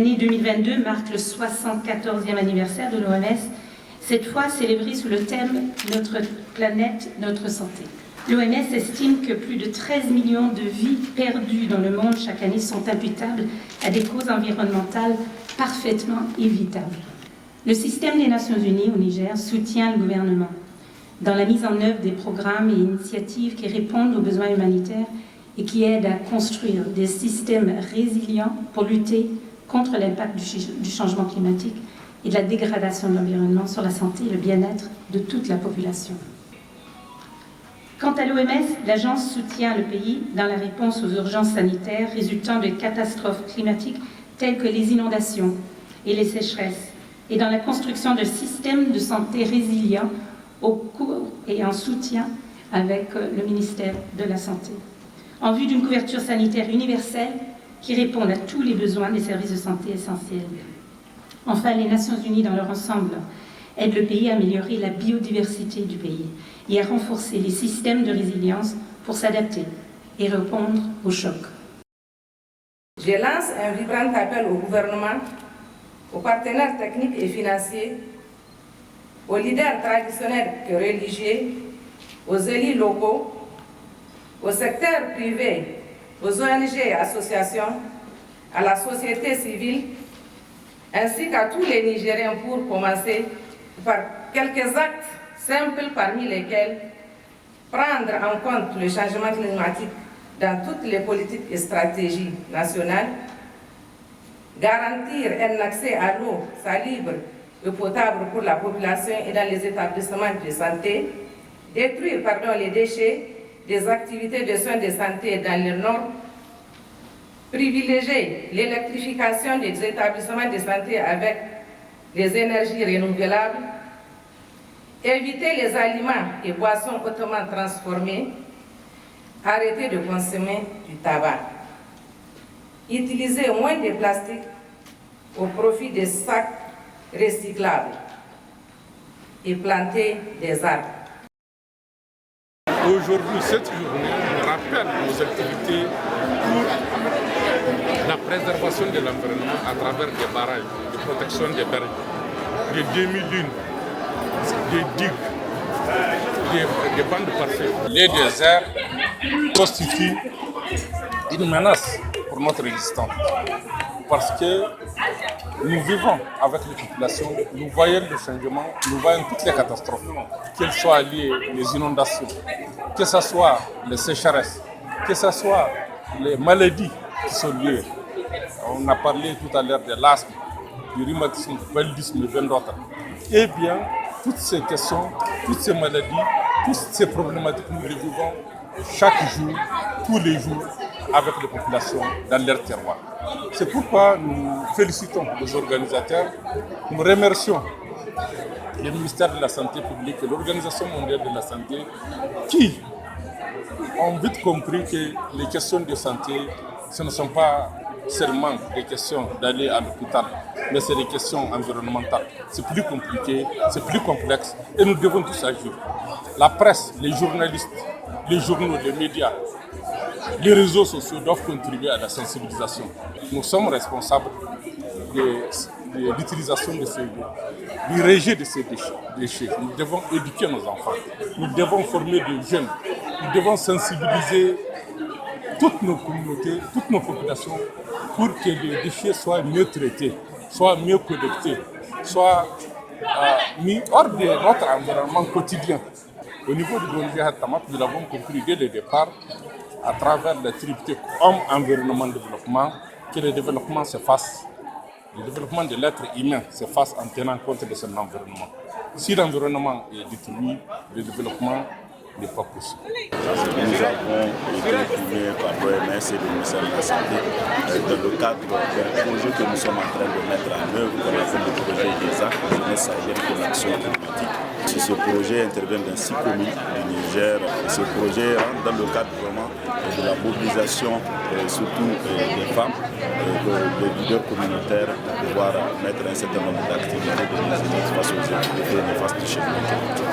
L'année 2022 marque le 74e anniversaire de l'OMS, cette fois célébrée sous le thème « Notre planète, notre santé ». L'OMS estime que plus de 13 millions de vies perdues dans le monde chaque année sont imputables à des causes environnementales parfaitement évitables. Le système des Nations Unies au Niger soutient le gouvernement dans la mise en œuvre des programmes et initiatives qui répondent aux besoins humanitaires et qui aident à construire des systèmes résilients pour lutter contre l'impact du changement climatique et de la dégradation de l'environnement sur la santé et le bien-être de toute la population. Quant à l'OMS, l'agence soutient le pays dans la réponse aux urgences sanitaires résultant de catastrophes climatiques telles que les inondations et les sécheresses, et dans la construction de systèmes de santé résilients au cours et en soutien avec le ministère de la Santé, en vue d'une couverture sanitaire universelle qui réponde à tous les besoins des services de santé essentiels. Enfin, les Nations Unies dans leur ensemble aident le pays à améliorer la biodiversité du pays et à renforcer les systèmes de résilience pour s'adapter et répondre aux chocs. Je lance un vibrant appel au gouvernement, aux partenaires techniques et financiers, aux leaders traditionnels et religieux, aux élus locaux, au secteur privé, aux ONG et associations, à la société civile, ainsi qu'à tous les Nigériens pour commencer par quelques actes simples parmi lesquels prendre en compte le changement climatique dans toutes les politiques et stratégies nationales, garantir un accès à l'eau salubre et potable pour la population et dans les établissements de santé, détruire les déchets des activités de soins de santé dans les normes, privilégier l'électrification des établissements de santé avec les énergies renouvelables, éviter les aliments et boissons hautement transformés, arrêter de consommer du tabac, utiliser moins de plastique au profit des sacs recyclables et planter des arbres. Aujourd'hui, cette journée nous rappelle nos activités pour la préservation de l'environnement à travers des barrages de protection des berges, des demi-dunes, des digues, des bandes parfaites. Les déserts constituent une menace pour notre existence parce que nous vivons avec les populations, nous voyons le changement, nous voyons toutes les catastrophes, qu'elles soient liées aux inondations, que ce soit les sécheresses, que ce soit les maladies qui sont liées. On a parlé tout à l'heure de l'asthme, du rhumatisme, du paludisme et bien d'autres. Eh bien, toutes ces questions, toutes ces maladies, toutes ces problématiques, nous les vivons chaque jour, tous les jours, avec les populations dans leur terroir. C'est pourquoi nous félicitons les organisateurs, nous remercions le ministère de la Santé publique et l'Organisation mondiale de la santé qui ont vite compris que les questions de santé, ce ne sont pas seulement des questions d'aller à l'hôpital, mais c'est des questions environnementales. C'est plus compliqué, c'est plus complexe et nous devons tous agir. La presse, les journalistes, les journaux, les médias, les réseaux sociaux doivent contribuer à la sensibilisation. Nous sommes responsables de l'utilisation de ces du rejet de ces déchets. Nous devons éduquer nos enfants. Nous devons former des jeunes. Nous devons sensibiliser toutes nos communautés, toutes nos populations pour que les déchets soient mieux traités, soient mieux collectés, soient mis hors de notre environnement quotidien. Au niveau du Gondia Hatamap, nous l'avons compris dès le départ, à travers le triptyque homme-environnement-développement, que le développement se fasse, le développement de l'être humain se fasse en tenant compte de son environnement. Si l'environnement est détruit, le développement n'est pas possible. Nous avons été primés par l'OMS et le ministère de la Santé dans le cadre d'un projet que nous sommes en train de mettre en œuvre, qu'on appelle le projet ESA, Jeunesse sahélienne pour l'action climatique. Ce projet intervient dans 6 communes du Niger. Ce projet rentre dans le cadre vraiment de la mobilisation, surtout des femmes, des leaders communautaires, pour pouvoir mettre un certain nombre d'activités de résilience face aux effets néfastes du changement climatique.